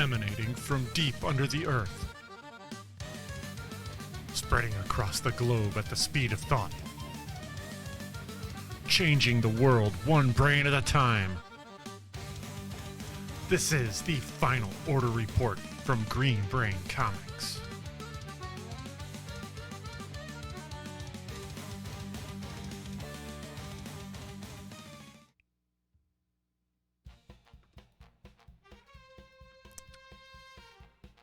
emanating from deep under the earth, spreading across the globe at the speed of thought, changing the world one brain at a time. This is the Final Order Report from Green Brain Comics.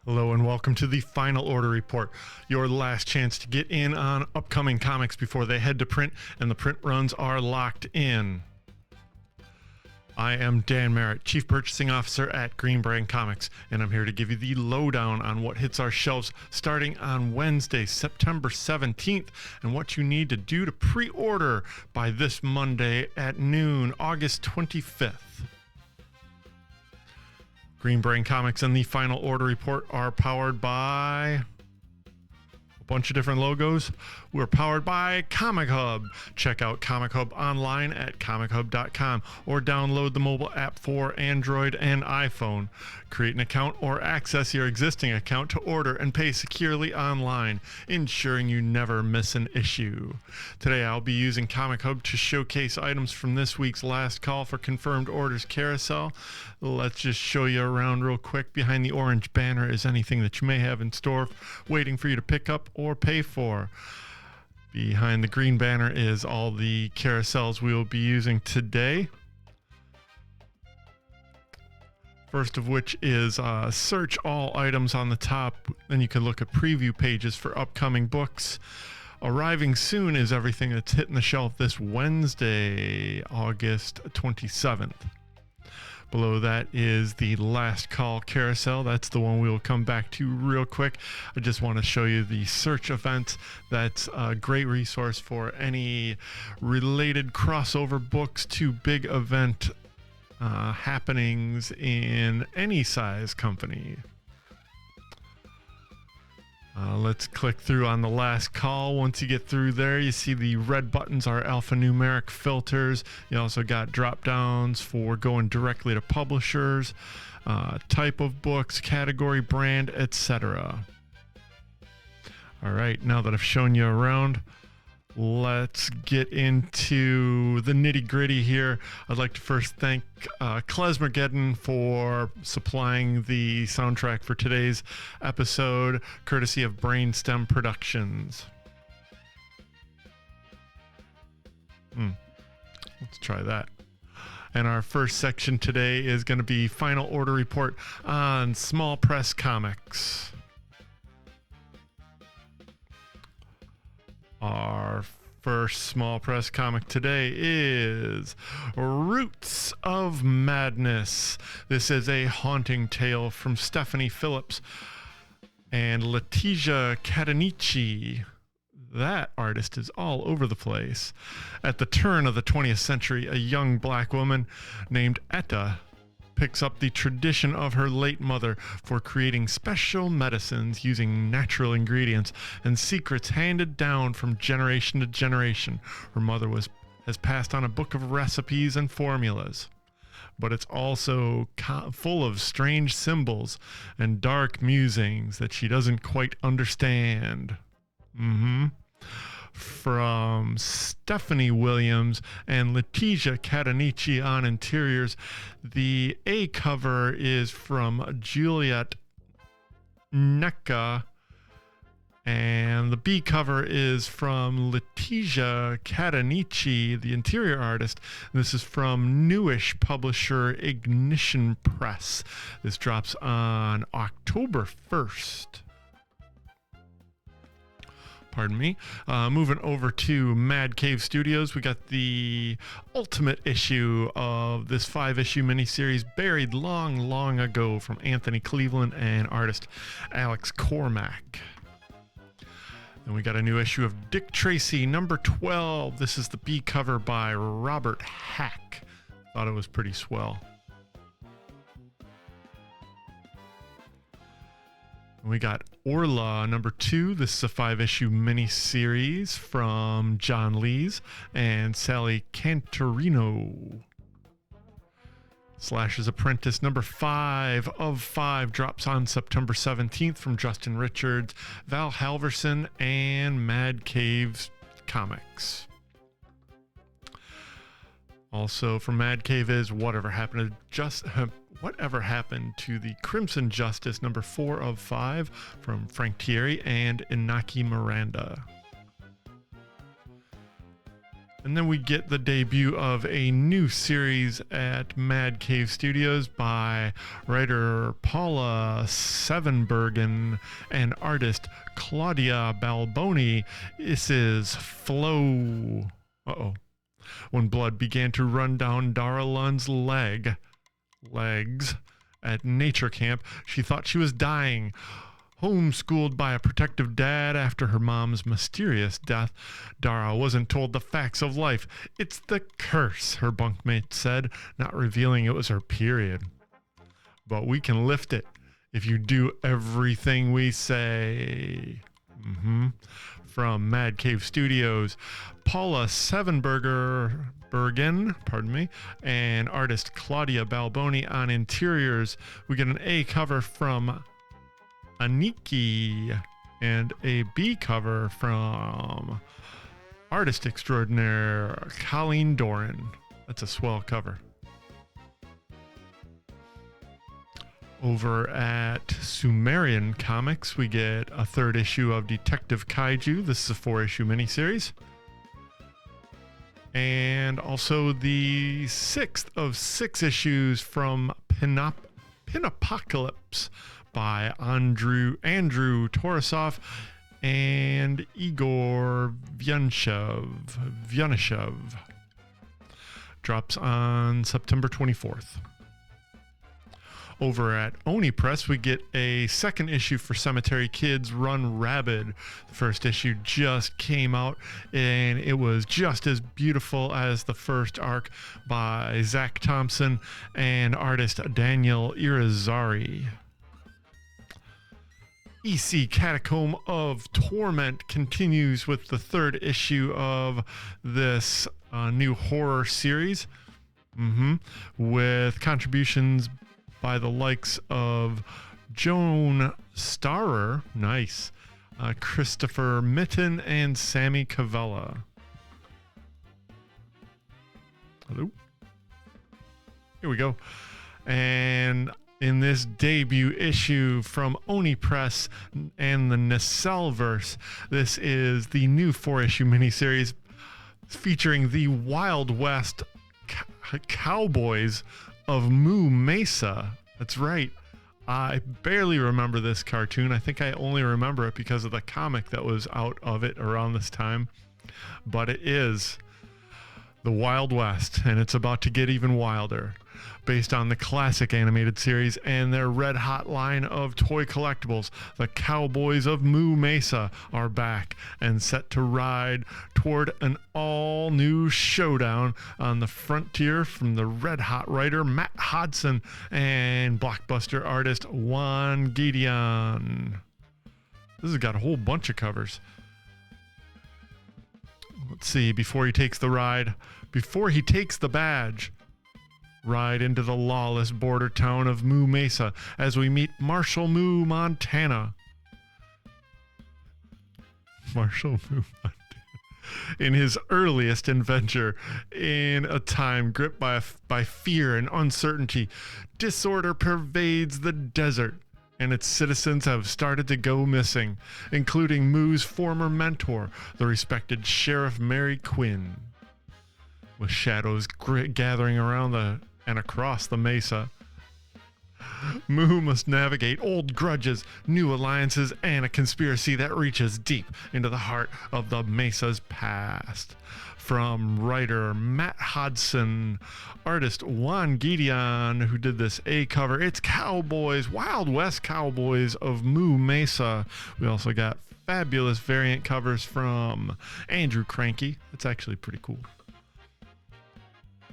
Hello and welcome to the Final Order Report, your last chance to get in on upcoming comics before they head to print and the print runs are locked in. I am Dan Merritt, Chief Purchasing Officer at Green Brain Comics, and I'm here to give you the lowdown on what hits our shelves starting on Wednesday, September 17th, and what you need to do to pre-order by this Monday at noon, August 25th. Green Brain Comics and the Final Order Report are powered by a bunch of different logos. We're powered by Comichub. Check out Comichub online at comichub.com or download the mobile app for Android and iPhone. Create an account or access your existing account to order and pay securely online, ensuring you never miss an issue. Today I'll be using Comichub to showcase items from this week's Last Call for Confirmed Orders Carousel. Let's just show you around real quick. Behind the orange banner is anything that you may have in store waiting for you to pick up or pay for. Behind the green banner is all the carousels we will be using today. First of which is search all items on the top. Then you can look at preview pages for upcoming books. Arriving soon is everything that's hitting the shelf this Wednesday, August 27th. Below that is the Last Call Carousel. That's the one we will come back to real quick. I just want to show you the search event. That's a great resource for any related crossover books to big event happenings in any size company. Let's click through on the Last Call. Once you get through there, you see the red buttons are alphanumeric filters. You also got drop downs for going directly to publishers, type of books, category, brand, etc. All right, now that I've shown you around, let's get into the nitty-gritty here. I'd like to first thank Klezmergeddon for supplying the soundtrack for today's episode, courtesy of BRAINSCAN Productions. Let's try that. And our first section today is going to be Final Order Report on small press comics. Our first small press comic today is Roots of Madness. This is a haunting tale from Stephanie Phillips and Letizia Cadanici. That artist is all over the place. At the turn of the 20th century, a young black woman named Etta picks up the tradition of her late mother for creating special medicines using natural ingredients and secrets handed down from generation to generation. Her mother has passed on a book of recipes and formulas, but it's also full of strange symbols and dark musings that she doesn't quite understand. From Stephanie Williams and Letizia Cadanici on interiors. The A cover is from Juliet Necca, and the B cover is from Letizia Cadanici, the interior artist. This is from newish publisher Ignition Press. This drops on October 1st. Pardon me. Moving over to Mad Cave Studios, we got the ultimate issue of this 5-issue miniseries, Buried Long, Long Ago, from Anthony Cleveland and artist Alex Cormack. And we got a new issue of Dick Tracy, number 12. This is the B cover by Robert Hack. Thought it was pretty swell. We got Orla number 2. This is a 5-issue miniseries from John Lees and Sally Cantorino. Slash's Apprentice number 5 of 5 drops on September 17th from Justin Richards, Val Halverson, and Mad Cave's Comics. Also from Mad Cave is Whatever Happened to the Crimson Justice number 4 of 5 from Frank Thierry and Inaki Miranda. And then we get the debut of a new series at Mad Cave Studios by writer Paula Sevenbergen and artist Claudia Balboni. This is Flow. When blood began to run down Dara Lund's legs at nature camp, she thought she was dying. Homeschooled by a protective dad after her mom's mysterious death, Dara wasn't told the facts of life. It's the curse, her bunkmate said, not revealing it was her period. But we can lift it if you do everything we say. From Mad Cave Studios, Paula Sevenbergen, and artist Claudia Balboni on interiors. We get an A cover from Aniki and a B cover from artist extraordinaire Colleen Doran. That's a swell cover. Over at Sumerian Comics, we get a 3rd issue of Detective Kaiju. This is a 4-issue miniseries. And also the 6th of 6 issues from Pinapocalypse by Andrew Torosov and Igor Vyanichev. Drops on September 24th. Over at Oni Press, we get a 2nd issue for Cemetery Kids, Run Rabid. The 1st issue just came out, and it was just as beautiful as the first arc by Zach Thompson and artist Daniel Irizarry. EC Catacomb of Torment continues with the 3rd issue of this new horror series, with contributions by the likes of Joan Starrer, nice, Christopher Mitten, and Sammy Cavella. Hello. Here we go. And in this debut issue from Oni Press and the Nacelverse, this is the new 4-issue miniseries featuring the Wild West Cowboys of Moo Mesa. That's right. I barely remember this cartoon. I think I only remember it because of the comic that was out of it around this time. But it is the Wild West, and it's about to get even wilder. Based on the classic animated series and their red-hot line of toy collectibles, the Cowboys of Moo Mesa are back and set to ride toward an all-new showdown on the frontier from the red-hot writer Matt Hodson and blockbuster artist Juan Gideon. This has got a whole bunch of covers. Let's see, before he takes the badge, ride into the lawless border town of Moo Mesa as we meet Marshall Moo Montana. In his earliest adventure, in a time gripped by fear and uncertainty, disorder pervades the desert, and its citizens have started to go missing, including Moo's former mentor, the respected Sheriff Mary Quinn. With shadows gathering around and across the mesa, Moo must navigate old grudges, new alliances, and a conspiracy that reaches deep into the heart of the mesa's past. From writer Matt Hodson, artist Juan Gideon, who did this A cover, it's Cowboys, Wild West Cowboys of Moo Mesa. We also got fabulous variant covers from Andrew Cranky. That's actually pretty cool.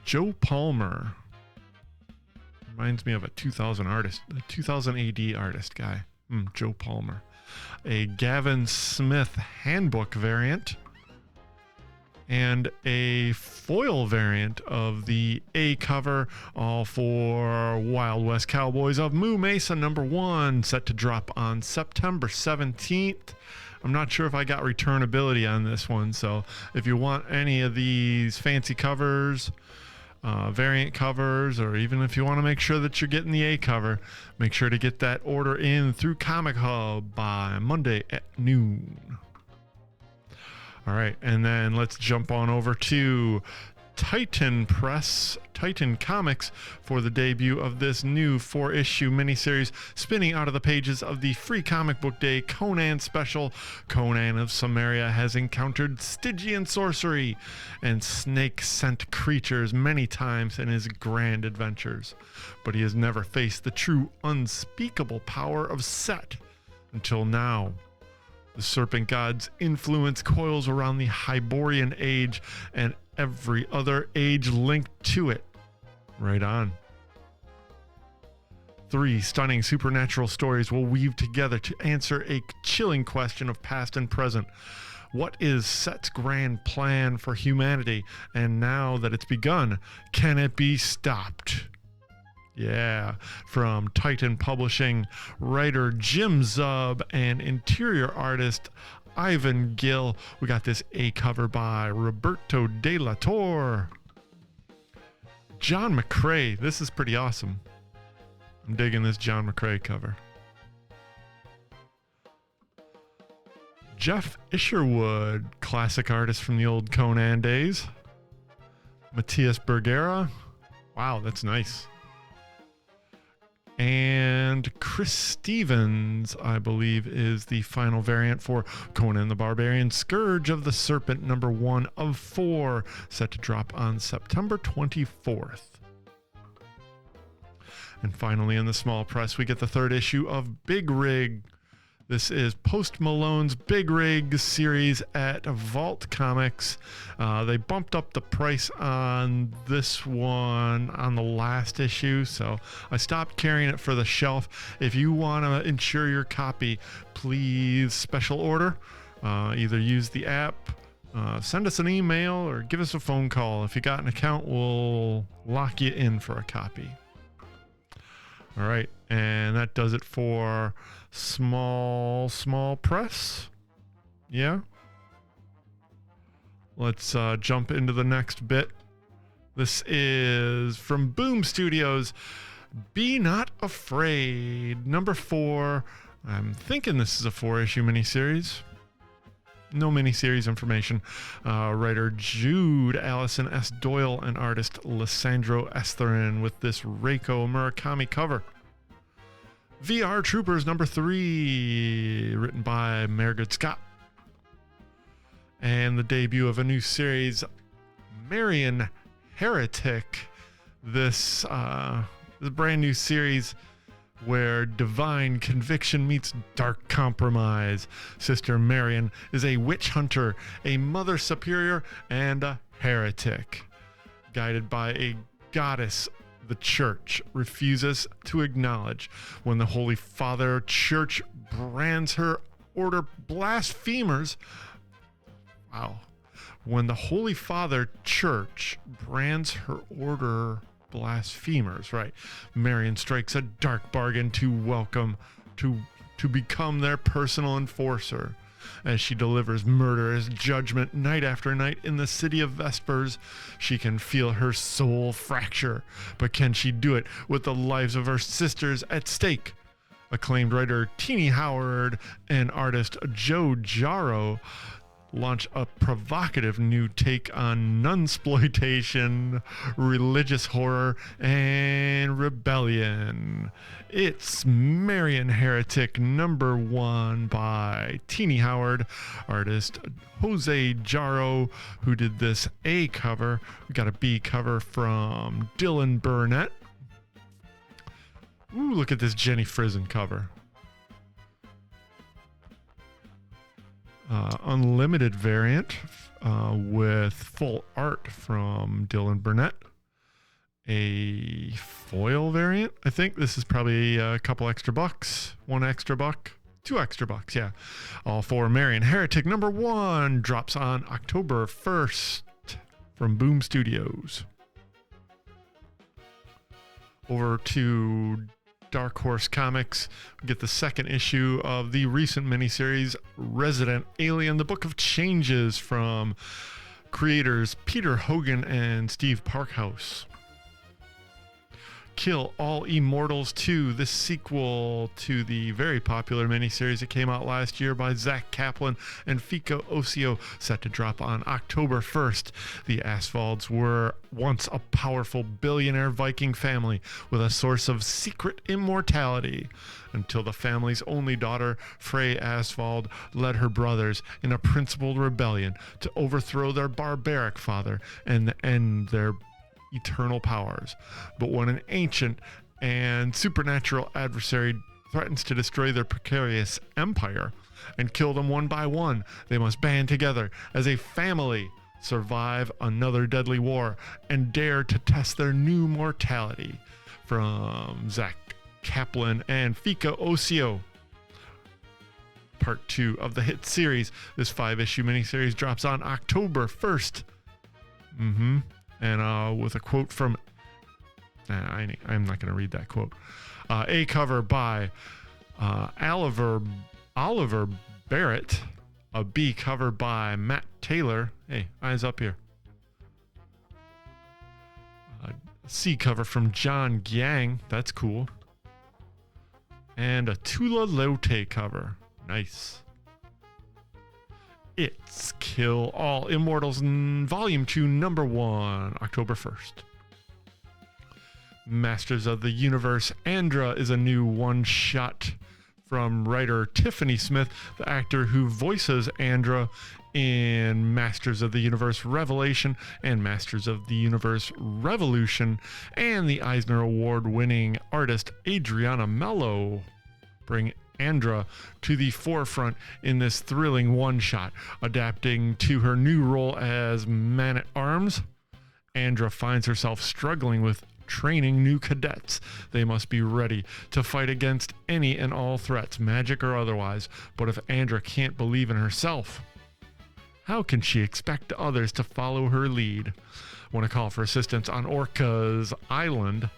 Joe Palmer. Reminds me of a 2000 AD artist guy. Joe Palmer. A Gavin Smith handbook variant. and a foil variant of the A cover, all for Wild West Cowboys of Moo Mesa #1, set to drop on September 17th. I'm not sure if I got returnability on this one, so if you want any of these fancy covers, variant covers, or even if you want to make sure that you're getting the A cover, make sure to get that order in through Comichub by Monday at noon. All right, and then let's jump on over to Titan Comics for the debut of this new 4-issue miniseries spinning out of the pages of the Free Comic Book Day Conan special. Conan of Samaria has encountered Stygian sorcery and snake-scent creatures many times in his grand adventures, but he has never faced the true unspeakable power of Set until now. The serpent god's influence coils around the Hyborian age and every other age linked to it. Right on. 3 stunning supernatural stories will weave together to answer a chilling question of past and present. What is Set's grand plan for humanity? And now that it's begun, can it be stopped? Yeah, from Titan Publishing, writer Jim Zub and interior artist Ivan Gill. We got this A cover by Roberto De La Torre. John McCrae. This is pretty awesome. I'm digging this John McCrae cover. Jeff Isherwood, classic artist from the old Conan days. Matthias Bergera. Wow, that's nice. And Chris Stevens, I believe, is the final variant for Conan the Barbarian Scourge of the Serpent #1 of 4, set to drop on September 24th. And finally, in the small press, we get the 3rd issue of Big Rig. This is Post Malone's Big Rig series at Vault Comics. They bumped up the price on this one on the last issue, so I stopped carrying it for the shelf. If you want to ensure your copy, please special order. Either use the app, send us an email, or give us a phone call. If you got an account, we'll lock you in for a copy. All right, and that does it for small press. Yeah. Let's jump into the next bit. This is from Boom Studios. Be Not Afraid, #4. I'm thinking this is a 4-issue miniseries. No miniseries information. Writer Jude Allison S. Doyle and artist Lissandro Estherin with this Reiko Murakami cover. VR Troopers #3, written by Meredith Scott. And the debut of a new series, Marian Heretic. This brand new series where divine conviction meets dark compromise. Sister Marian is a witch hunter, a mother superior, and a heretic. Guided by a goddess the church refuses to acknowledge. When the Holy Father Church brands her order blasphemers. Wow. When the Holy Father Church brands her order blasphemers, right? Marian strikes a dark bargain to welcome, to become their personal enforcer. As she delivers murderous judgment night after night in the city of Vespers, she can feel her soul fracture. But can she do it with the lives of her sisters at stake? Acclaimed writer Teenie Howard and artist Joe Jarrow launch a provocative new take on nunsploitation, religious horror, and rebellion. It's Marian Heretic #1 by Teenie Howard, artist Jose Jarrow, who did this A cover. We got a B cover from Dylan Burnett. Ooh, look at this Jenny Frison cover. Unlimited variant with full art from Dylan Burnett. A foil variant. I think this is probably a couple extra bucks, $1 extra. $2 extra, yeah. All for Marion Heretic #1 drops on October 1st from Boom Studios. Over to Dark Horse Comics, we get the second issue of the recent miniseries Resident Alien, The Book of Changes, from creators Peter Hogan and Steve Parkhouse. Kill All Immortals 2, this sequel to the very popular miniseries that came out last year by Zach Kaplan and Fico Ossio, set to drop on October 1st. The Asvalds were once a powerful billionaire Viking family with a source of secret immortality, until the family's only daughter, Frey Asvald, led her brothers in a principled rebellion to overthrow their barbaric father and end their eternal powers. But when an ancient and supernatural adversary threatens to destroy their precarious empire and kill them one by one, they must band together as a family, survive another deadly war, and dare to test their new mortality. From Zach Kaplan and Fico Ossio. Part 2 of the hit series. This 5-issue miniseries drops on October 1st. And with a quote from... I'm not going to read that quote. A cover by Oliver Barrett. A B cover by Matt Taylor. Hey, eyes up here. C cover from John Yang. That's cool. And a Tula Lote cover. Nice. It's Kill All Immortals Volume 2, #1, October 1st. Masters of the Universe Andra is a new one-shot from writer Tiffany Smith, the actor who voices Andra in Masters of the Universe Revelation and Masters of the Universe Revolution, and the Eisner Award-winning artist Adriana Mello bring Andra to the forefront in this thrilling one-shot. Adapting to her new role as Man-at-Arms, Andra finds herself struggling with training new cadets. They must be ready to fight against any and all threats, magic or otherwise. But if Andra can't believe in herself, how can she expect others to follow her lead? When a call for assistance on Orca's Island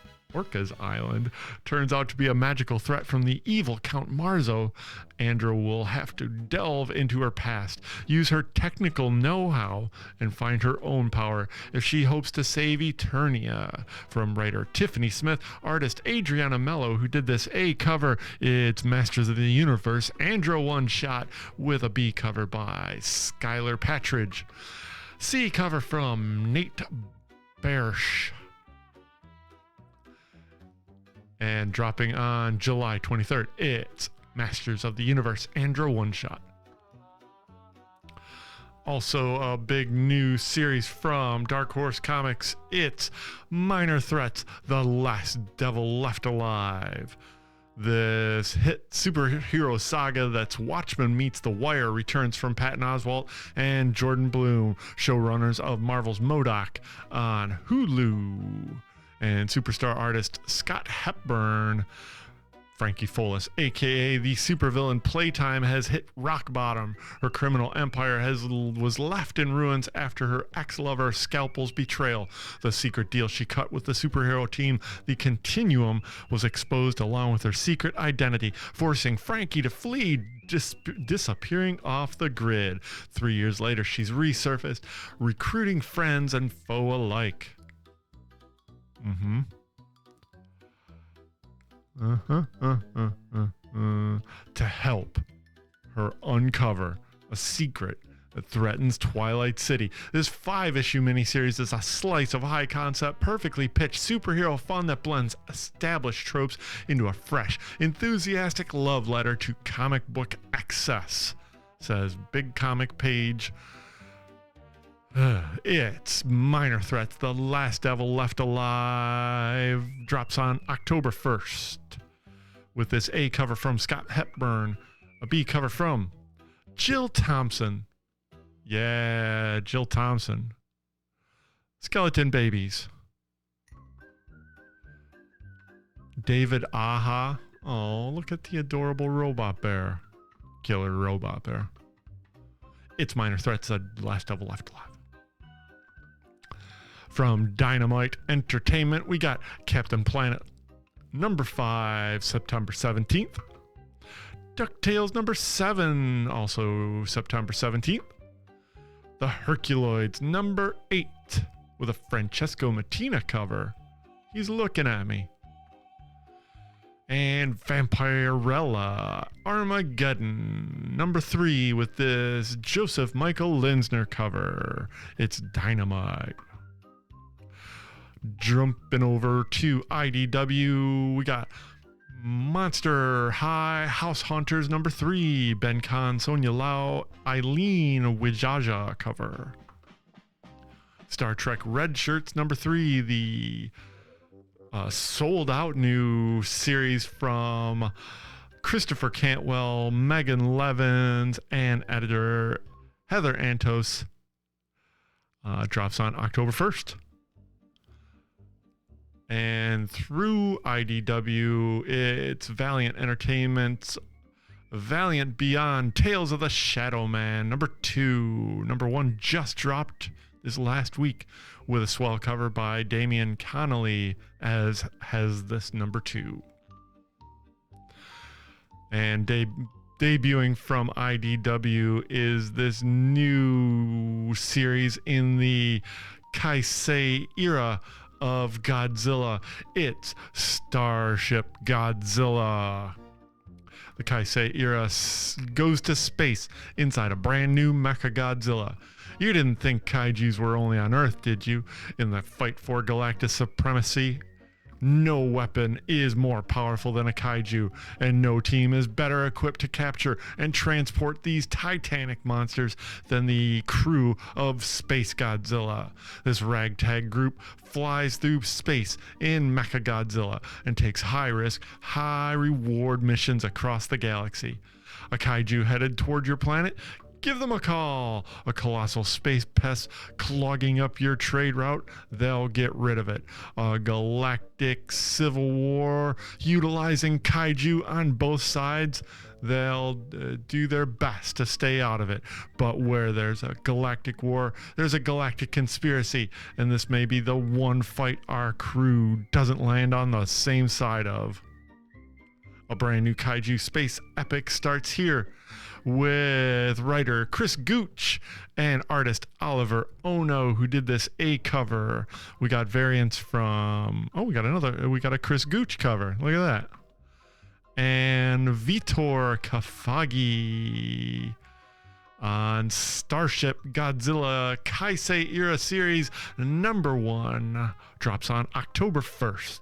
turns out to be a magical threat from the evil Count Marzo, Andra will have to delve into her past, use her technical know-how, and find her own power if she hopes to save Eternia. From writer Tiffany Smith, artist Adriana Mello, who did this A cover, it's Masters of the Universe Andra one-shot, with a B cover by Skylar Patridge. C cover from Nate Bersch. And dropping on July 23rd, it's Masters of the Universe Andra one-shot. Also a big new series from Dark Horse Comics, it's Minor Threats, The Last Devil Left Alive. This hit superhero saga that's Watchmen meets The Wire returns from Patton Oswalt and Jordan Bloom, showrunners of Marvel's MODOK, on Hulu. And superstar artist Scott Hepburn, Frankie Folis, aka the supervillain Playtime, has hit rock bottom. Her criminal empire was left in ruins after her ex-lover Scalpel's betrayal. The secret deal she cut with the superhero team, the Continuum, was exposed along with her secret identity, forcing Frankie to flee, disappearing off the grid. 3 years later, she's resurfaced, recruiting friends and foe alike. To help her uncover a secret that threatens Twilight City. This 5-issue miniseries is a slice of high concept, perfectly pitched superhero fun that blends established tropes into a fresh, enthusiastic love letter to comic book excess, says Big Comic Page. It's Minor Threats, The Last Devil Left Alive, drops on October 1st. With this A cover from Scott Hepburn, a B cover from Jill Thompson. Yeah, Jill Thompson. Skeleton Babies. David Aha. Oh, look at the adorable robot bear. killer robot there. Its minor threat said Last Devil Left Alive. From Dynamite Entertainment, we got Captain Planet number 5, September 17th. DuckTales number 7, also September 17th. The Herculoids number 8 with a Francesco Mattina cover. He's looking at me. And Vampirella Armageddon number 3 with this Joseph Michael Linsner cover. It's dynamite. Jumping over to IDW, we got Monster High House Hunters number 3, Ben Khan, Sonia Lau, Eileen Wijaja cover. Star Trek Red Shirts number 3, the sold out new series from Christopher Cantwell, Megan Levins, and editor Heather Antos. Drops on October 1st. And through IDW, it's Valiant Entertainment's Valiant Beyond Tales of the Shadow Man number 2. Number 1 just dropped this last week with a swell cover by Damian Connolly, as has this number 2. And debuting from IDW is this new series in the Kaisei era of Godzilla. It's Starship Godzilla. The Kaisei era goes to space inside a brand new Mechagodzilla. You didn't think kaijus were only on Earth, did you? In the fight for galactic supremacy? No weapon is more powerful than a kaiju, and no team is better equipped to capture and transport these titanic monsters than the crew of Space Godzilla. This ragtag group flies through space in Mechagodzilla and takes high-risk, high-reward missions across the galaxy. A kaiju headed toward your planet? Give them a call. A colossal space pest clogging up your trade route? They'll get rid of it. A galactic civil war utilizing kaiju on both sides? They'll do their best to stay out of it. But where there's a galactic war, there's a galactic conspiracy, and this may be the one fight our crew doesn't land on the same side of. A brand new kaiju space epic starts here, with writer Chris Gooch and artist Oliver Ono, who did this A cover. We got variants from, we got a Chris Gooch cover. Look at that. And Vitor Kafagi on Starship Godzilla Kaisei Era Series number 1. Drops on October 1st.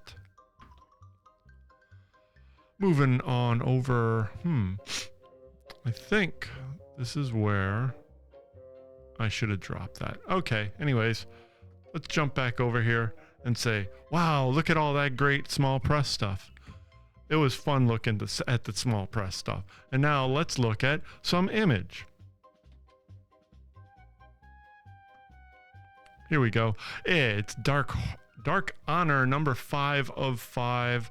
Moving on over, I think this is where I should have dropped that. Okay, anyways, let's jump back over here and say, wow, look at all that great small press stuff. It was fun looking at the small press stuff. And now let's look at some image. Here we go. It's Dark Honor number 5 of 5.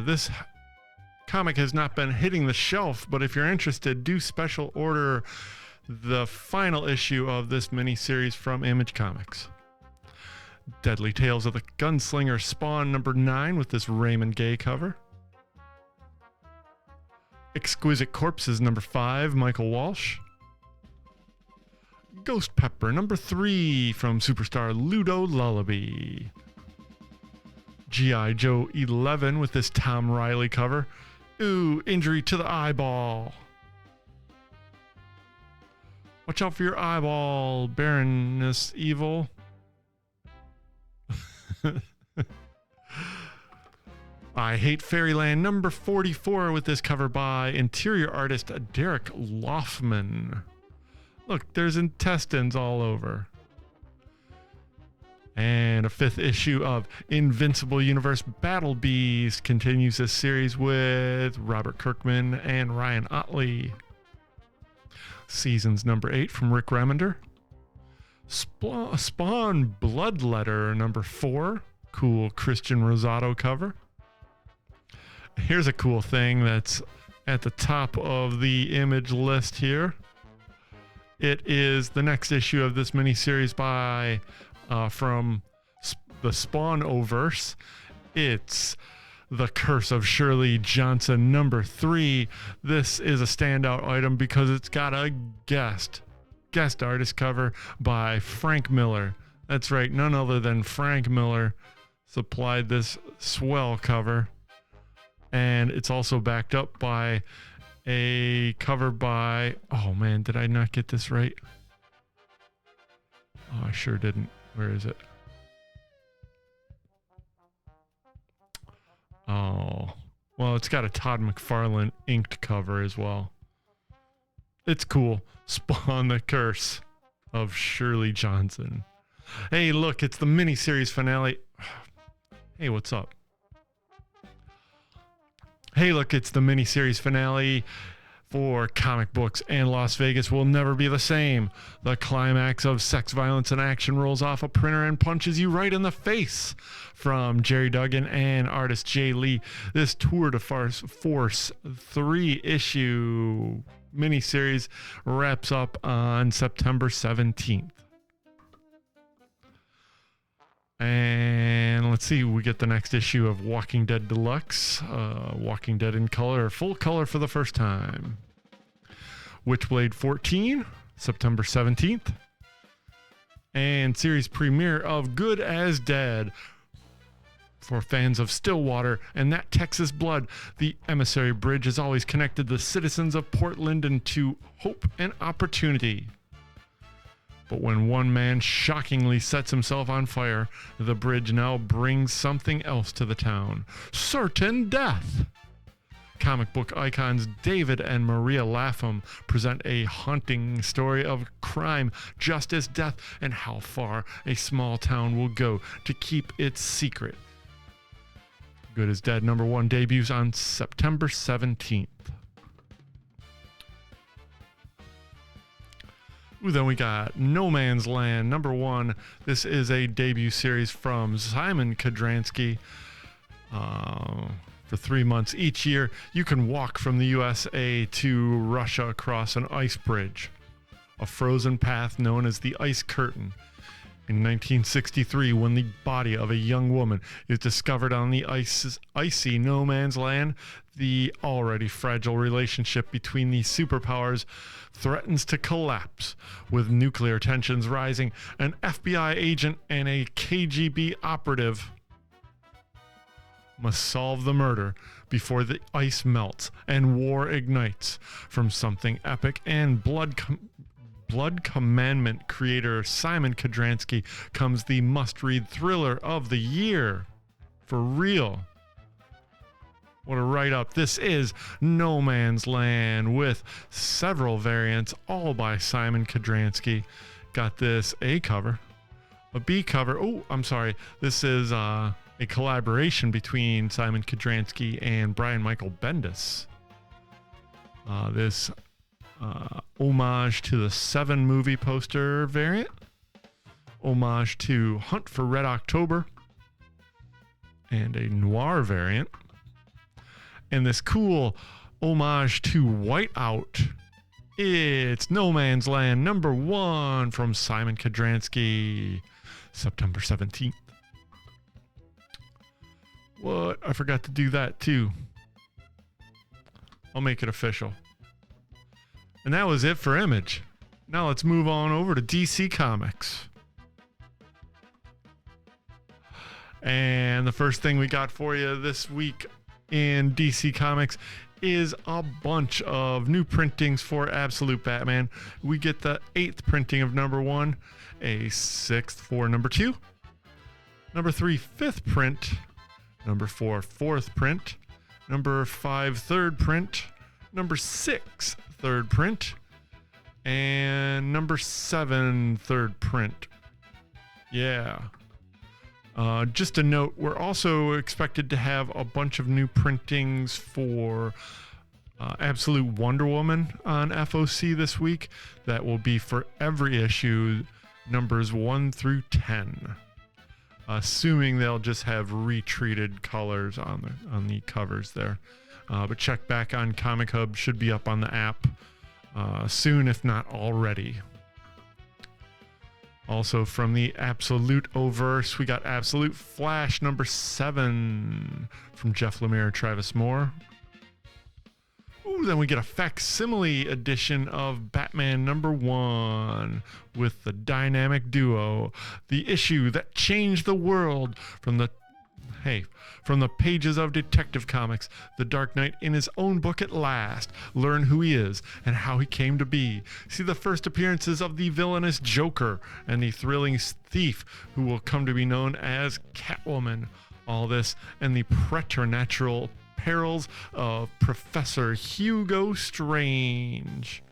This comic has not been hitting the shelf, but if you're interested, do special order the final issue of this miniseries from Image Comics. Deadly Tales of the Gunslinger Spawn number 9 with this Raymond Gay cover. Exquisite Corpses number 5, Michael Walsh. Ghost Pepper number 3 from Superstar Ludo Lullaby. G.I. Joe 11 with this Tom Riley cover. Ooh, injury to the eyeball. Watch out for your eyeball, Baroness Evil. I Hate Fairyland number 44 with this cover by interior artist Derek Loffman. Look, there's intestines all over. And a 5th issue of Invincible Universe Battle Bees continues this series with Robert Kirkman and Ryan Otley. Seasons number 8 from Rick Remender. Spawn Bloodletter number 4. Cool Christian Rosado cover. Here's a cool thing that's at the top of the image list here. It is the next issue of this miniseries by from the Spawnoverse. It's The Curse of Shirley Johnson number 3. This is a standout item because it's got a guest artist cover by Frank Miller. That's right, none other than Frank Miller supplied this swell cover. And it's also backed up by a cover by, oh man, did I not get this right? Oh, I sure didn't. Where is it? Oh, well, it's got a Todd McFarlane inked cover as well. It's cool. Spawn the Curse of Shirley Johnson. Hey, look, it's the miniseries finale. Hey, what's up? Hey, look, it's the miniseries finale for comic books, and Las Vegas will never be the same. The climax of sex, violence, and action rolls off a printer and punches you right in the face. From Jerry Duggan and artist Jay Lee, this Tour de Force 3-issue miniseries wraps up on September 17th. And let's see, we get the next issue of Walking Dead Deluxe, Walking Dead in color, full color for the first time. Witchblade 14, September 17th. And series premiere of Good as Dead. For fans of Stillwater and that Texas blood, the Emissary Bridge has always connected the citizens of Port Linden to hope and opportunity. But when one man shockingly sets himself on fire, the bridge now brings something else to the town. Certain death! Comic book icons David and Maria Lapham present a haunting story of crime, justice, death, and how far a small town will go to keep its secret. Good as Dead number 1 debuts on September 17th. Ooh, then we got No Man's Land number 1. This is a debut series from Simon Kodransky. For 3 months each year, you can walk from the USA to Russia across an ice bridge, a frozen path known as the Ice Curtain. In 1963, when the body of a young woman is discovered on the icy No Man's Land, the already fragile relationship between the superpowers threatens to collapse. With nuclear tensions rising, an FBI agent and a KGB operative must solve the murder before the ice melts and war ignites. From something epic and Blood Commandment creator Simon Kodransky comes the must-read thriller of the year. For real. What a write-up. This is No Man's Land with several variants, all by Simon Kodransky. Got this A cover, a B cover. Oh, I'm sorry. This is a collaboration between Simon Kodransky and Brian Michael Bendis. This homage to the 7 movie poster variant, homage to Hunt for Red October, and a noir variant, and this cool homage to Whiteout. It's No Man's Land number 1 from Simon Kodransky, September 17th. What? I forgot to do that too. I'll make it official. And that was it for Image. Now let's move on over to DC Comics. And the first thing we got for you this week in DC Comics is a bunch of new printings for Absolute Batman. We get the 8th printing of number 1, a 6th for number 2, number 3 5th print, number 4 4th print, number 5 3rd print, number 6 3rd print, and number 7 3rd print. Yeah. Just a note, we're also expected to have a bunch of new printings for Absolute Wonder Woman on FOC this week. That will be for every issue, numbers 1 through 10. assuming they'll just have retreated colors on the covers there. But check back on Comichub, should be up on the app soon, if not already. Also from the Absolute Overse, we got Absolute Flash number 7 from Jeff Lemire, Travis Moore. Ooh, then we get a facsimile edition of Batman number 1 with the dynamic duo, the issue that changed the world from the pages of Detective Comics, the Dark Knight in his own book at last. Learn who he is and how he came to be. See the first appearances of the villainous Joker and the thrilling thief who will come to be known as Catwoman. All this and the preternatural perils of Professor Hugo Strange.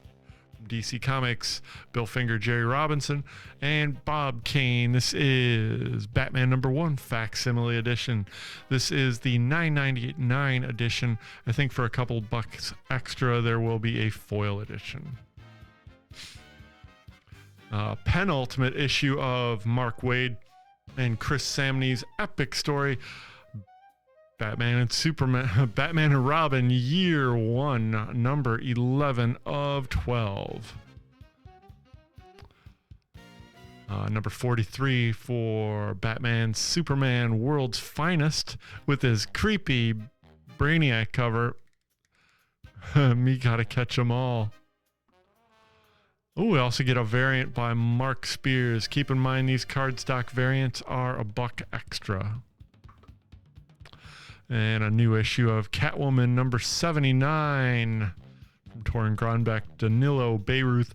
DC Comics, Bill Finger, Jerry Robinson, and Bob Kane. This is Batman number 1 facsimile edition. This is the $9.99 edition. I think for a couple bucks extra, there will be a foil edition. Penultimate issue of Mark Waid and Chris Samney's epic story, Batman and Robin, year 1, number 11 of 12. Number 43 for Batman Superman World's Finest with his creepy Brainiac cover. Me gotta catch 'em all. Oh, we also get a variant by Mark Spears. Keep in mind these cardstock variants are $1 extra. And a new issue of Catwoman number 79 from Torrin Grunbeck, Danilo Beyruth,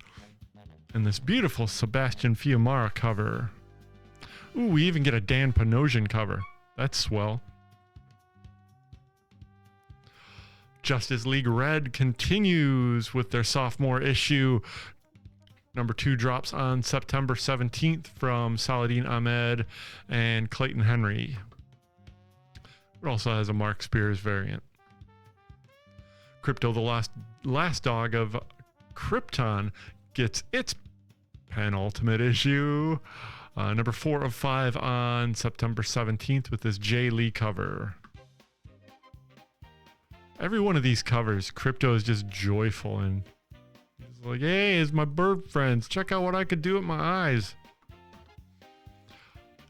and this beautiful Sebastian Fiumara cover. Ooh, we even get a Dan Panosian cover. That's swell. Justice League Red continues with their sophomore issue. Number 2 drops on September 17th from Saladin Ahmed and Clayton Henry. It also has a Mark Spears variant. Crypto, the last dog of Krypton, gets its penultimate issue. Number 4 of 5 on September 17th with this Jay Lee cover. Every one of these covers, Crypto is just joyful and he's like, hey, it's my bird friends. Check out what I could do with my eyes.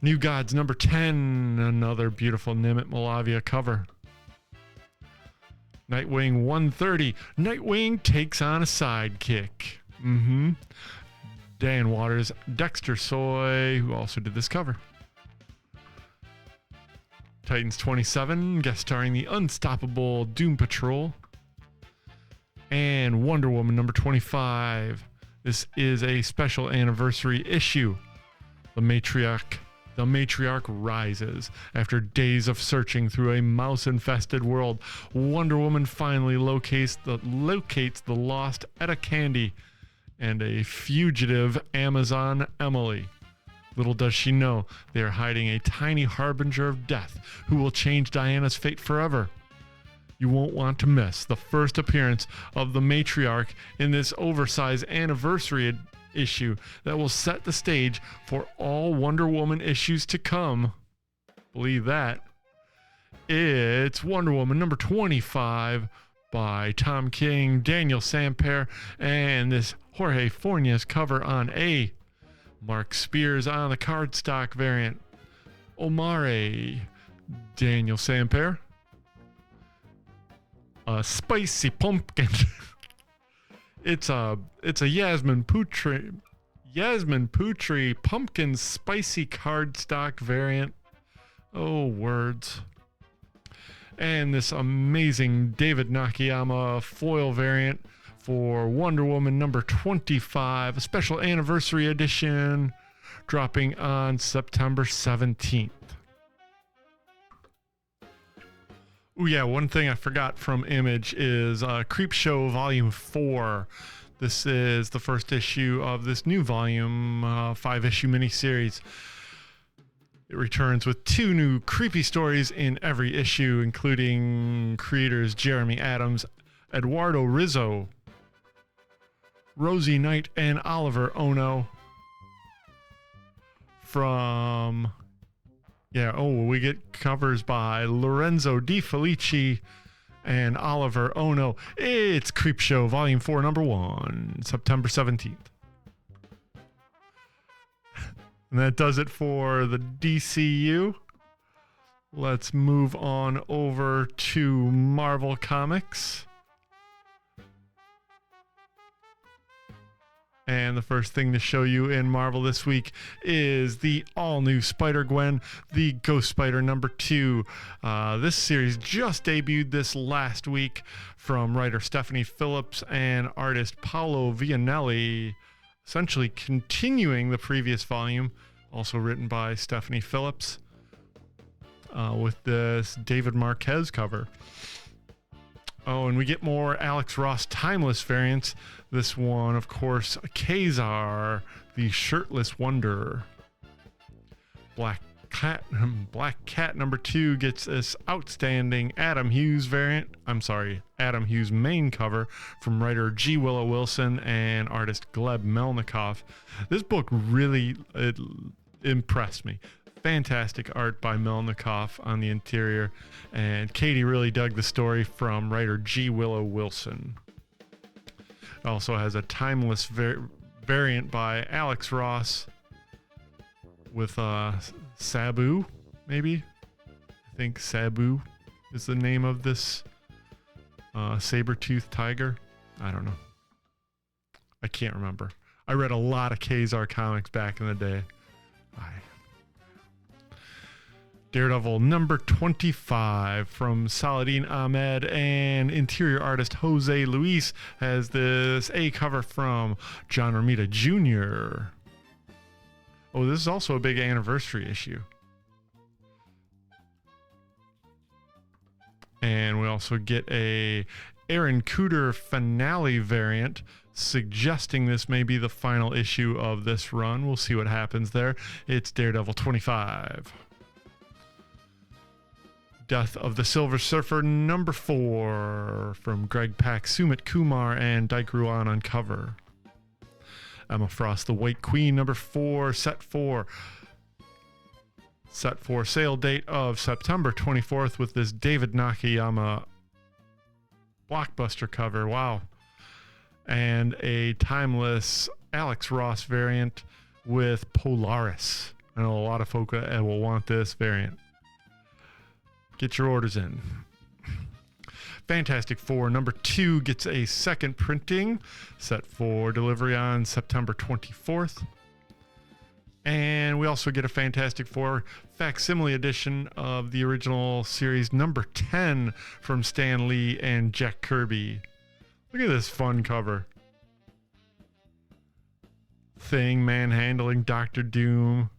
New Gods number 10, another beautiful Nimit Malavia cover. Nightwing 130, Nightwing takes on a sidekick. Dan Waters, Dexter Soy, who also did this cover. Titans 27, guest starring the unstoppable Doom Patrol. And Wonder Woman number 25. This is a special anniversary issue. The matriarch rises. After days of searching through a mouse-infested world, Wonder Woman finally locates the lost Etta Candy and a fugitive Amazon Emily. Little does she know, they are hiding a tiny harbinger of death who will change Diana's fate forever. You won't want to miss the first appearance of the matriarch in this oversized anniversary issue that will set the stage for all Wonder Woman issues to come. Believe that. It's Wonder Woman number 25 by Tom King, Daniel Sampere, and this Jorge Fornes cover on A. Mark Spears on the cardstock variant. Omare, Daniel Sampere. A spicy pumpkin. It's a Yasmin Putri pumpkin spicy cardstock variant. Oh, words. And this amazing David Nakayama foil variant for Wonder Woman number 25, a special anniversary edition, dropping on September 17th. Oh yeah, one thing I forgot from Image is Creepshow Volume 4. This is the first issue of this new volume, 5-issue miniseries. It returns with 2 new creepy stories in every issue, including creators Jeremy Adams, Eduardo Rizzo, Rosie Knight, and Oliver Ono from Yeah, we get covers by Lorenzo Di Felici and Oliver Ono. It's Creepshow Volume 4, Number 1, September 17th. And that does it for the DCU. Let's move on over to Marvel Comics. And the first thing to show you in Marvel this week is the all-new Spider-Gwen, the Ghost Spider number 2. This series just debuted this last week from writer Stephanie Phillips and artist Paolo Vianelli, essentially continuing the previous volume, also written by Stephanie Phillips, with this David Marquez cover. Oh, and we get more Alex Ross Timeless variants. This one, of course, Kazar, the Shirtless Wonder. Black Cat number 2 gets this outstanding Adam Hughes Adam Hughes main cover from writer G. Willow Wilson and artist Gleb Melnikoff. This book really impressed me. Fantastic art by Melnikoff on the interior, and Katie really dug the story from writer G. Willow Wilson. It also has a timeless variant by Alex Ross with Sabu, maybe? I think Sabu is the name of this saber-toothed tiger. I don't know. I can't remember. I read a lot of Kazar comics back in the day. Daredevil number 25 from Saladin Ahmed and interior artist Jose Luis has this A cover from John Romita Jr. Oh, this is also a big anniversary issue. And we also get a Aaron Cooter finale variant, suggesting this may be the final issue of this run. We'll see what happens there. It's Daredevil 25. Death of the Silver Surfer number 4 from Greg Pak, Sumit Kumar, and Dyke Ruan on cover. Emma Frost, the White Queen number 4, set 4. Set for sale date of September 24th with this David Nakayama blockbuster cover. Wow. And a timeless Alex Ross variant with Polaris. I know a lot of folk will want this variant. Get your orders in. Fantastic Four number 2 gets a second printing, set for delivery on September 24th. And we also get a Fantastic Four facsimile edition of the original series number 10 from Stan Lee and Jack Kirby. Look at this fun cover. Thing manhandling Doctor Doom.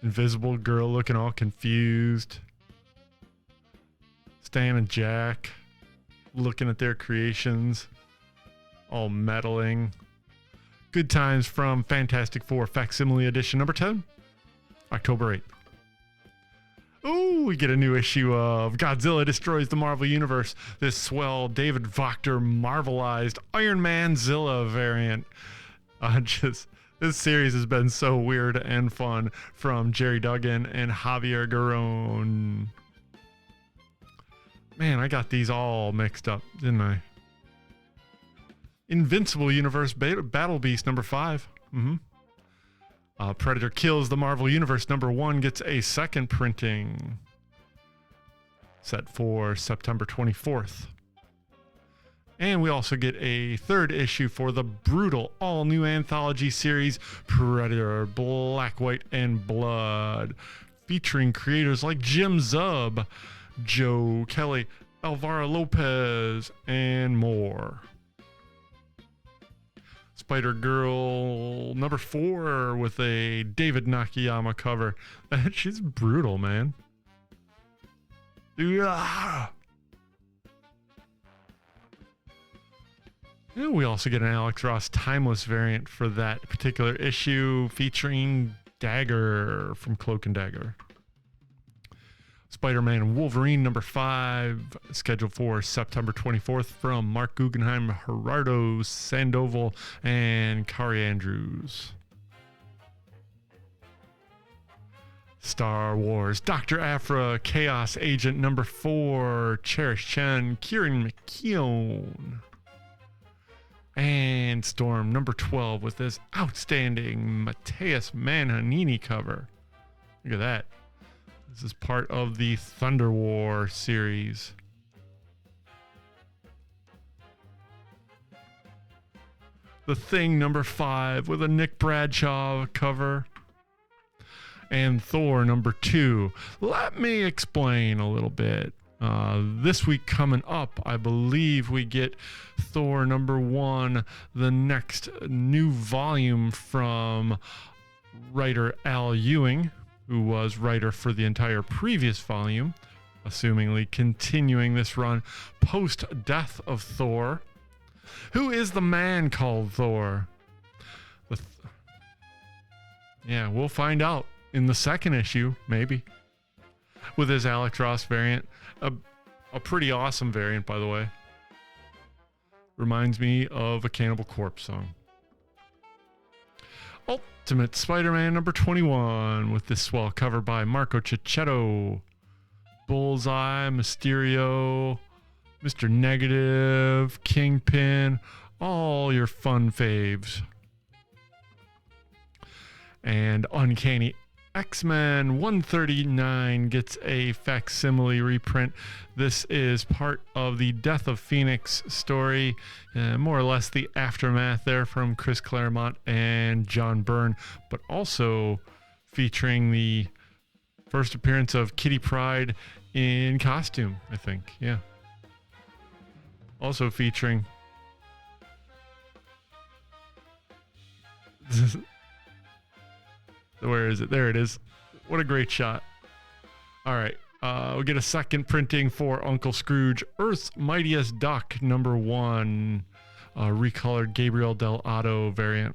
Invisible Girl looking all confused. Stan and Jack looking at their creations, all meddling. Good times from Fantastic Four Facsimile Edition number 10, October 8th. Ooh, we get a new issue of Godzilla Destroys the Marvel Universe. This swell David Wachter Marvelized Iron Man Zilla variant. This series has been so weird and fun from Jerry Duggan and Javier Garron. Man, I got these all mixed up, didn't I? Invincible Universe Battle Beast number 5. Predator Kills the Marvel Universe number 1 gets a second printing, set for September 24th. And we also get a third issue for the brutal all-new anthology series Predator Black, White, and Blood, featuring creators like Jim Zub, Joe Kelly, Alvaro Lopez, and more. Spider-Girl number 4 with a David Nakayama cover. She's brutal, man. Yeah. And we also get an Alex Ross Timeless variant for that particular issue, featuring Dagger from Cloak and Dagger. Spider-Man and Wolverine number 5, scheduled for September 24th from Mark Guggenheim, Gerardo Sandoval, and Kari Andrews. Star Wars, Dr. Aphra, Chaos Agent number 4, Cherish Chen, Kieran McKeown. And Storm number 12 with this outstanding Mateus Manhanini cover. Look at that. This is part of the Thunder War series. The Thing number 5 with a Nick Bradshaw cover. And Thor number 2. Let me explain a little bit. This week coming up, I believe we get Thor number 1, the next new volume from writer Al Ewing, who was writer for the entire previous volume, assumingly continuing this run post-death of Thor. Who is the man called Thor? Yeah, we'll find out in the second issue, maybe. With his Alex Ross variant. A pretty awesome variant, by the way. Reminds me of a Cannibal Corpse song. Ultimate Spider-Man number 21 with this swell cover by Marco Cicchetto. Bullseye, Mysterio, Mr. Negative, Kingpin, all your fun faves. And Uncanny X-Men 139 gets a facsimile reprint. This is part of the Death of Phoenix story, more or less the aftermath there from Chris Claremont and John Byrne, but also featuring the first appearance of Kitty Pryde in costume, I think. Yeah. Also featuring where is it? There it is. What a great shot. All right. We get a second printing for Uncle Scrooge. Earth's Mightiest Duck, number 1. Recolored Gabriel Del Otto variant.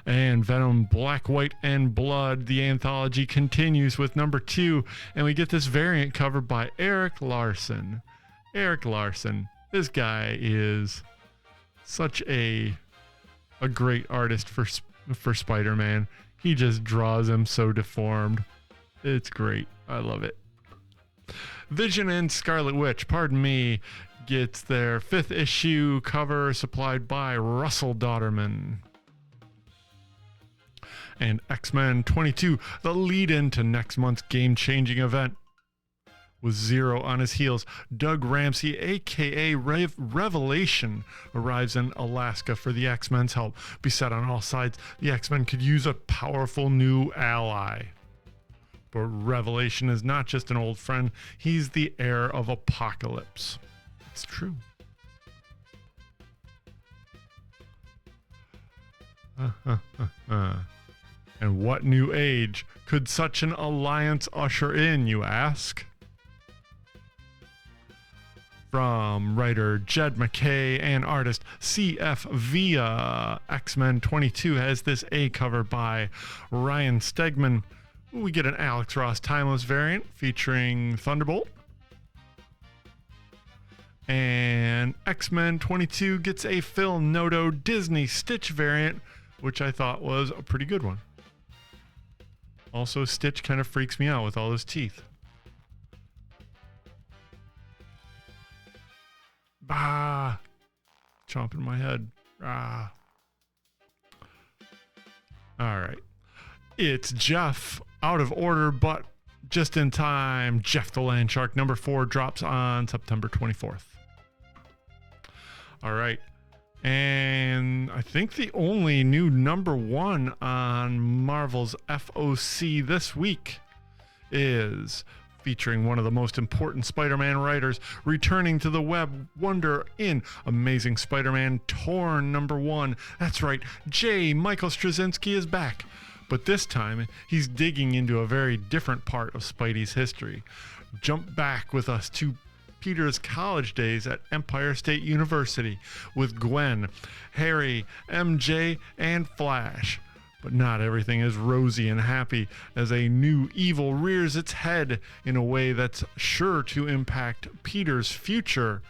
And Venom Black, White, and Blood. The anthology continues with number 2. And we get this variant covered by Eric Larson. Eric Larson. This guy is such a great artist for Spider-Man. He just draws him so deformed. It's great. I love it. Vision and Scarlet Witch, pardon me, gets their 5th issue cover supplied by Russell Dauterman. And X-Men 22, the lead-in to next month's game-changing event. With Zero on his heels, Doug Ramsey, a.k.a. Revelation, arrives in Alaska for the X-Men's help. Beset on all sides, the X-Men could use a powerful new ally. But Revelation is not just an old friend, he's the heir of Apocalypse. It's true. And what new age could such an alliance usher in, you ask? From writer Jed McKay and artist C.F. Villa, X-Men 22 has this A cover by Ryan Stegman. We get an Alex Ross Timeless variant featuring Thunderbolt. And X-Men 22 gets a Phil Noto Disney Stitch variant, which I thought was a pretty good one. Also, Stitch kind of freaks me out with all his teeth. Bah! Chomping my head. Ah. All right. It's Jeff, out of order, but just in time. Jeff the Land Shark, number 4, drops on September 24th. All right. And I think the only new number 1 on Marvel's FOC this week is featuring one of the most important Spider-Man writers returning to the web wonder in Amazing Spider-Man Torn number 1. That's right, J. Michael Straczynski is back. But this time, he's digging into a very different part of Spidey's history. Jump back with us to Peter's college days at Empire State University with Gwen, Harry, MJ, and Flash. But not everything is rosy and happy as a new evil rears its head in a way that's sure to impact Peter's future.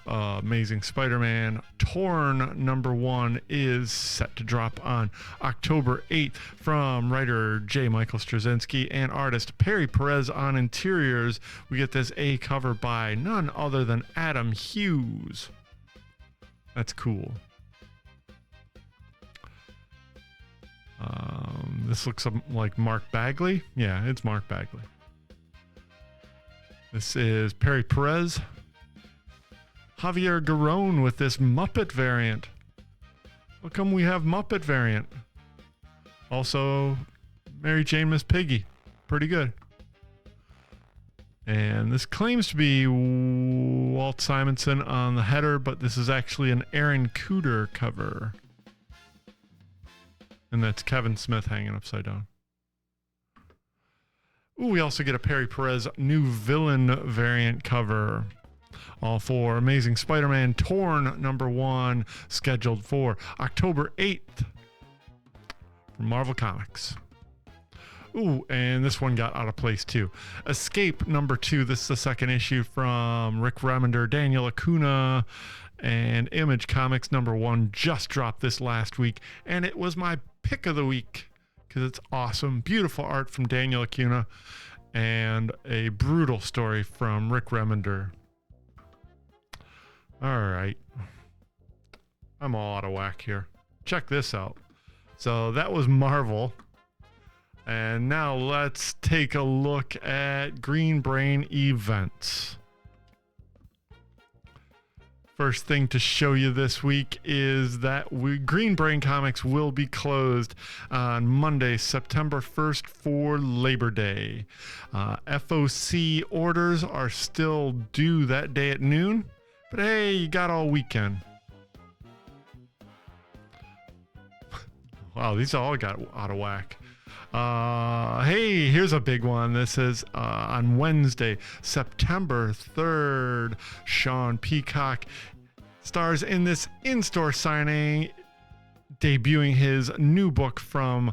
Amazing Spider-Man Torn #1 is set to drop on October 8th from writer J. Michael Straczynski and artist Perry Perez on interiors. We get this A cover by none other than Adam Hughes. That's cool. This looks like Mark Bagley. Yeah, it's Mark Bagley. This is Perry Perez. Javier Garrone with this Muppet variant. How come we have Muppet variant? Also, Mary Jane Miss Piggy. Pretty good. And this claims to be Walt Simonson on the header, but this is actually an Aaron Cooder cover. And that's Kevin Smith hanging upside down. Ooh, we also get a Perry Perez new villain variant cover. All for Amazing Spider-Man Torn #1, scheduled for October 8th from Marvel Comics. Ooh, and this one got out of place too. Escape #2. This is the second issue from Rick Remender, Daniel Acuna, and Image Comics #1 just dropped this last week, and it was my pick of the week because it's awesome. Beautiful art from Daniel Acuna and a brutal story from Rick Remender. All right. I'm all out of whack here. Check this out. So that was Marvel. And now let's take a look at Green Brain events. First thing to show you this week is that Green Brain Comics will be closed on Monday, September 1st for Labor Day. FOC orders are still due that day at noon, but hey, you got all weekend. Wow, these all got out of whack. Hey, here's a big one. This is on Wednesday, September 3rd. Sean Peacock stars in this in-store signing, debuting his new book from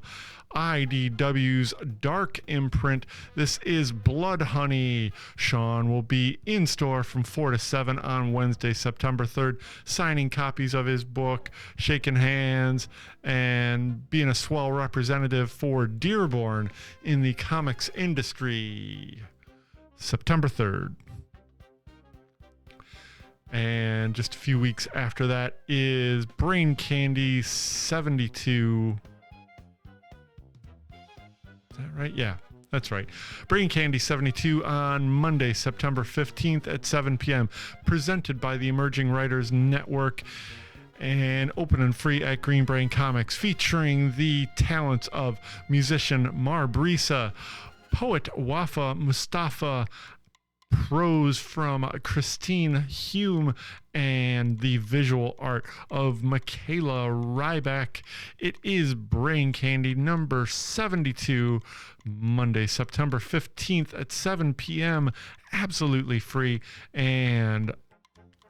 IDW's Dark imprint. This is Blood Honey. Sean will be in store from 4 to 7 on Wednesday, September 3rd, signing copies of his book, shaking hands, and being a swell representative for Dearborn in the comics industry. September 3rd. And just a few weeks after that is Brain Candy 72. Is that right? Yeah, that's right. Brain Candy 72 on Monday, September 15th at 7 p.m. Presented by the Emerging Writers Network and open and free at Green Brain Comics, featuring the talents of musician Mar Brisa, poet Wafa Mustafa, prose from Christine Hume, and the visual art of Michaela Ryback. It is Brain Candy number 72, Monday, September 15th at 7 p.m. Absolutely free and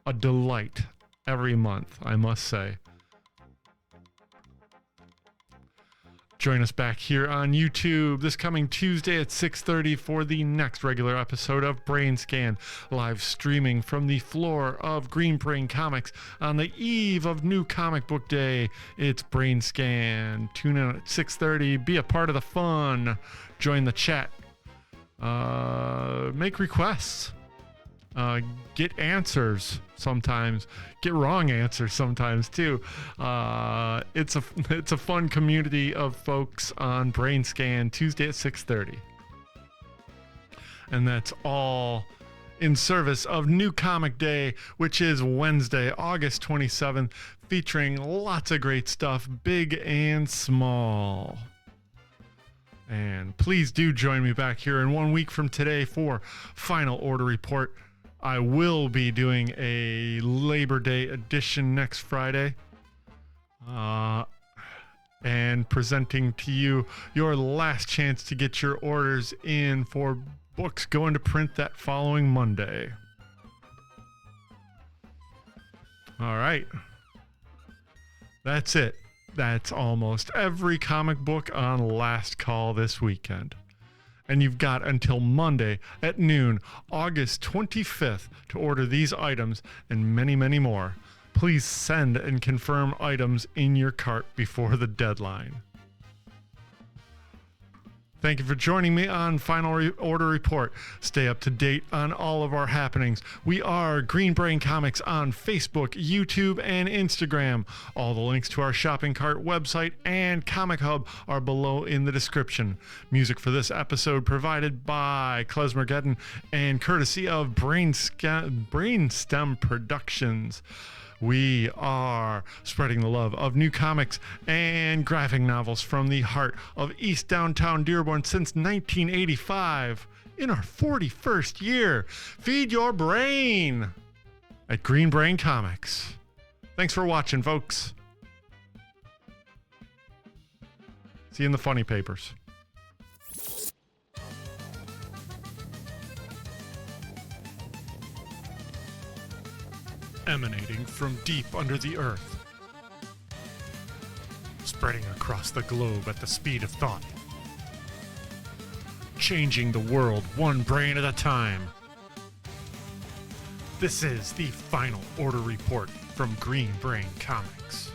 a delight every month, I must say. Join us back here on YouTube this coming Tuesday at 6:30 for the next regular episode of BRAINSCAN, live streaming from the floor of Green Brain Comics on the eve of New Comic Book Day. It's BRAINSCAN. Tune in at 6:30. Be a part of the fun. Join the chat. Make requests. Get answers sometimes. Get wrong answers sometimes too. It's a fun community of folks on BRAINSCAN Tuesday at 6:30. And that's all in service of New Comic Day, which is Wednesday, August 27th, featuring lots of great stuff, big and small. And please do join me back here in 1 week from today for Final Order Report. I will be doing a Labor Day edition next Friday, and presenting to you your last chance to get your orders in for books going to print that following Monday. All right. That's it. That's almost every comic book on Last Call this weekend. and you've got until Monday at noon, August 25th, to order these items and many, many more. Please send and confirm items in your cart before the deadline. Thank you for joining me on Final Order Report. Stay up to date on all of our happenings. We are Green Brain Comics on Facebook, YouTube, and Instagram. All the links to our shopping cart website and Comichub are below in the description. Music for this episode provided by Klezmergeddon and courtesy of Brainstem Productions. We are spreading the love of new comics and graphic novels from the heart of East Downtown Dearborn since 1985. In our 41st year, feed your brain at Green Brain Comics. Thanks for watching, folks. See you in the funny papers. Emanating from deep under the earth, spreading across the globe at the speed of thought, changing the world one brain at a time. This is the Final Order Report from Green Brain Comics.